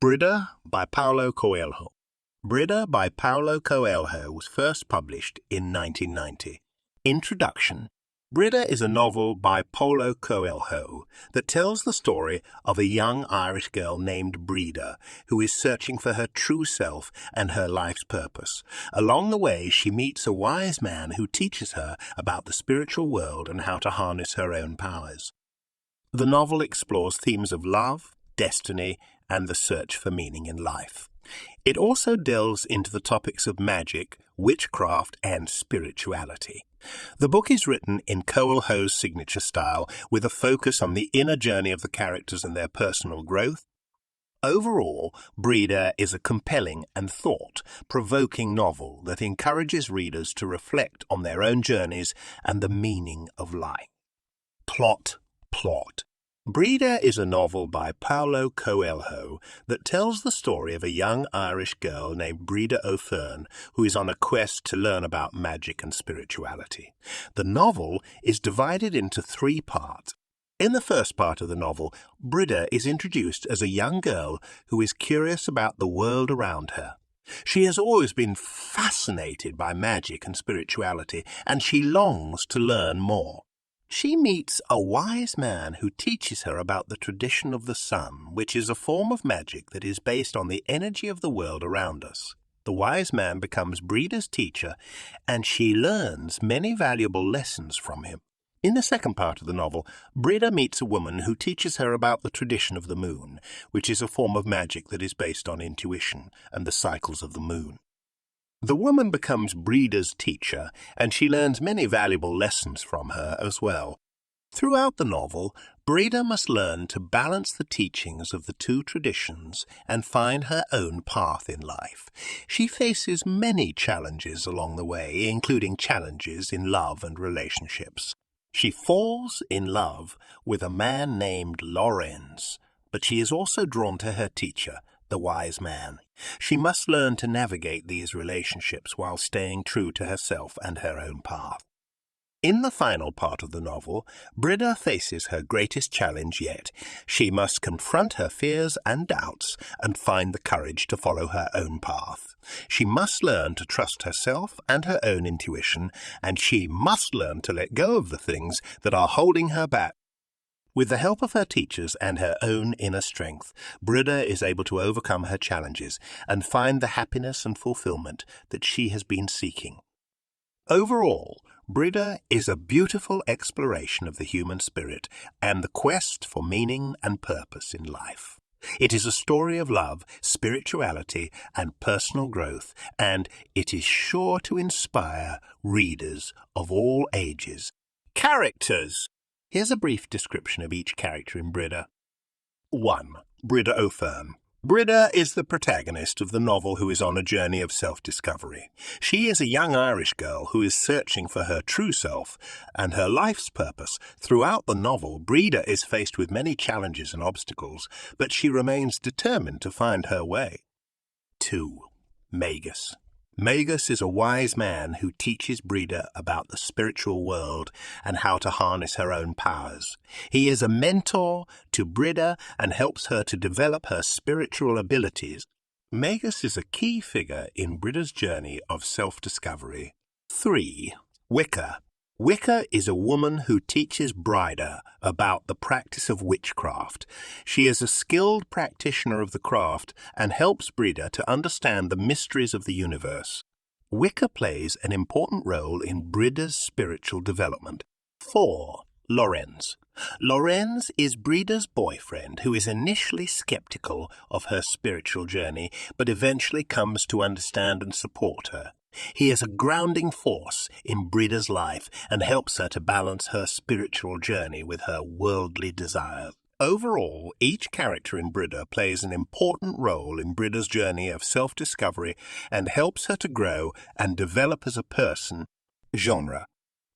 Brida by Paulo Coelho. Brida by Paulo Coelho was first published in 1990. Introduction. Brida is a novel by Paulo Coelho that tells the story of a young Irish girl named Brida who is searching for her true self and her life's purpose. Along the way, she meets a wise man who teaches her about the spiritual world and how to harness her own powers. The novel explores themes of love, destiny, and the search for meaning in life. It also delves into the topics of magic, witchcraft, and spirituality. The book is written in Coelho's signature style, with a focus on the inner journey of the characters and their personal growth. Overall, Brida is a compelling and thought-provoking novel that encourages readers to reflect on their own journeys and the meaning of life. Plot. Brida is a novel by Paulo Coelho that tells the story of a young Irish girl named Brida O'Fern who is on a quest to learn about magic and spirituality. The novel is divided into 3 parts. In the first part of the novel, Brida is introduced as a young girl who is curious about the world around her. She has always been fascinated by magic and spirituality, and she longs to learn more. She meets a wise man who teaches her about the tradition of the sun, which is a form of magic that is based on the energy of the world around us. The wise man becomes Brida's teacher, and she learns many valuable lessons from him. In the second part of the novel, Brida meets a woman who teaches her about the tradition of the moon, which is a form of magic that is based on intuition and the cycles of the moon. The woman becomes Brida's teacher, and she learns many valuable lessons from her as well. Throughout the novel, Brida must learn to balance the teachings of the 2 traditions and find her own path in life. She faces many challenges along the way, including challenges in love and relationships. She falls in love with a man named Lorenz, but she is also drawn to her teacher, the wise man. She must learn to navigate these relationships while staying true to herself and her own path. In the final part of the novel, Brida faces her greatest challenge yet. She must confront her fears and doubts and find the courage to follow her own path. She must learn to trust herself and her own intuition, and she must learn to let go of the things that are holding her back. With the help of her teachers and her own inner strength, Brida is able to overcome her challenges and find the happiness and fulfillment that she has been seeking. Overall, Brida is a beautiful exploration of the human spirit and the quest for meaning and purpose in life. It is a story of love, spirituality, and personal growth, and it is sure to inspire readers of all ages. Characters. Here's a brief description of each character in Brida. 1. Brida O'Fern. Brida is the protagonist of the novel who is on a journey of self-discovery. She is a young Irish girl who is searching for her true self and her life's purpose. Throughout the novel, Brida is faced with many challenges and obstacles, but she remains determined to find her way. 2. Magus. Magus is a wise man who teaches Brida about the spiritual world and how to harness her own powers. He is a mentor to Brida and helps her to develop her spiritual abilities. Magus is a key figure in Brida's journey of self-discovery. 3. Wicca. Wicca is a woman who teaches Brida about the practice of witchcraft. She is a skilled practitioner of the craft and helps Brida to understand the mysteries of the universe. Wicca plays an important role in Brida's spiritual development. 4. Lorenz. Lorenz is Brida's boyfriend who is initially skeptical of her spiritual journey, but eventually comes to understand and support her. He is a grounding force in Brida's life and helps her to balance her spiritual journey with her worldly desires. Overall, each character in Brida plays an important role in Brida's journey of self-discovery and helps her to grow and develop as a person. Genre.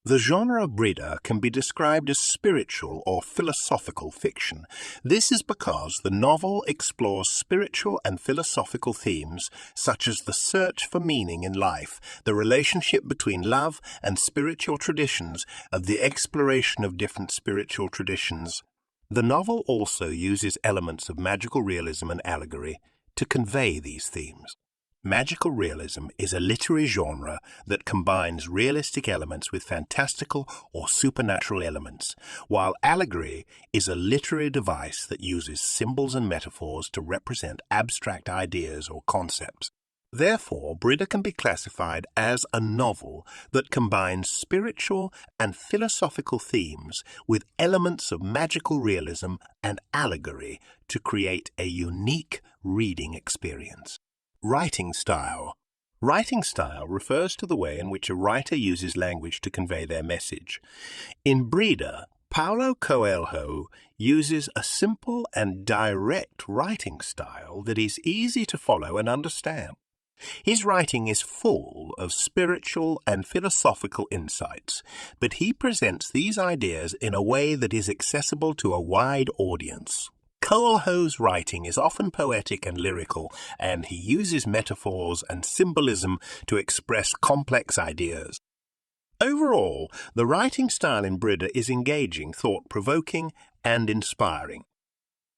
The genre of Brida can be described as spiritual or philosophical fiction. This is because the novel explores spiritual and philosophical themes such as the search for meaning in life, the relationship between love and spiritual traditions, and the exploration of different spiritual traditions. The novel also uses elements of magical realism and allegory, to convey these themes. Magical realism is a literary genre that combines realistic elements with fantastical or supernatural elements, while allegory is a literary device that uses symbols and metaphors to represent abstract ideas or concepts. Therefore, Brida can be classified as a novel that combines spiritual and philosophical themes with elements of magical realism and allegory to create a unique reading experience. Writing style. Writing style refers to the way in which a writer uses language to convey their message. In Brida, Paulo Coelho uses a simple and direct writing style that is easy to follow and understand. His writing is full of spiritual and philosophical insights, but he presents these ideas in a way that is accessible to a wide audience. Coelho's writing is often poetic and lyrical, and he uses metaphors and symbolism to express complex ideas. Overall, the writing style in Brida is engaging, thought-provoking, and inspiring.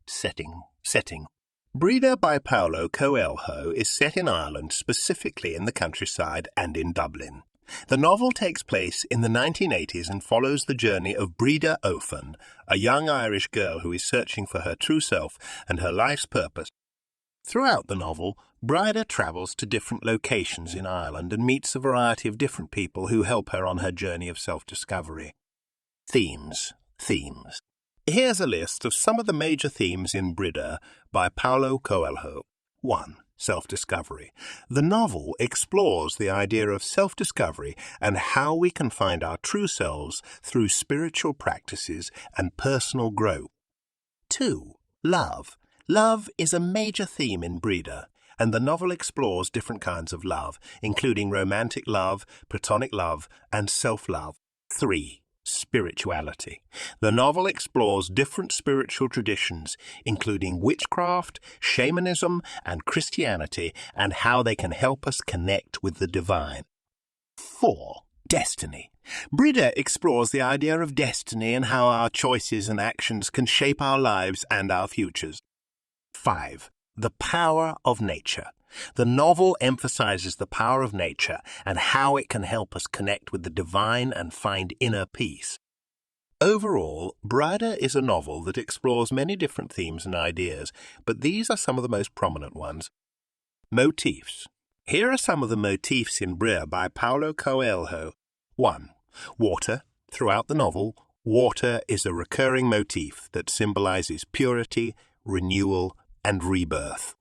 Setting. Brida by Paulo Coelho is set in Ireland, specifically in the countryside and in Dublin. The novel takes place in the 1980s and follows the journey of Brida O'Fan, a young Irish girl who is searching for her true self and her life's purpose. Throughout the novel, Brida travels to different locations in Ireland and meets a variety of different people who help her on her journey of self-discovery. Themes. Here's a list of some of the major themes in Brida by Paulo Coelho. 1. Self-discovery. The novel explores the idea of self-discovery and how we can find our true selves through spiritual practices and personal growth. 2. Love. Love is a major theme in Brida, and the novel explores different kinds of love, including romantic love, platonic love, and self-love. 3. Spirituality. The novel explores different spiritual traditions, including witchcraft, shamanism, and Christianity, and how they can help us connect with the divine. 4. Destiny. Brida explores the idea of destiny and how our choices and actions can shape our lives and our futures. 5. The power of nature. The novel emphasizes the power of nature and how it can help us connect with the divine and find inner peace. Overall, Brida is a novel that explores many different themes and ideas, but these are some of the most prominent ones. Motifs. Here are some of the motifs in Brida by Paulo Coelho. 1. Water. Throughout the novel, water is a recurring motif that symbolizes purity, renewal, and rebirth.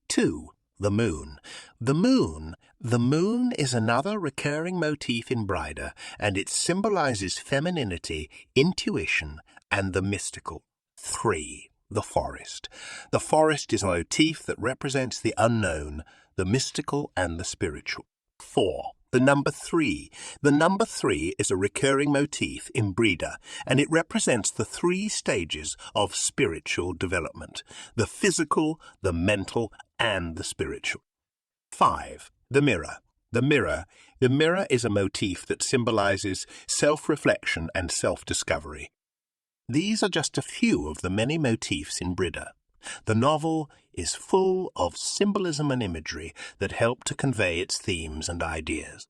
2. The moon. The moon is another recurring motif in Brida, and it symbolizes femininity, intuition, and the mystical. 3. The forest. The forest is a motif that represents the unknown, the mystical, and the spiritual. 4. The number 3. The number 3 is a recurring motif in Brida, and it represents the 3 stages of spiritual development: the physical, the mental, and the spiritual. 5. The mirror. The mirror is a motif that symbolizes self-reflection and self-discovery. These are just a few of the many motifs in Brida. The novel is full of symbolism and imagery that help to convey its themes and ideas.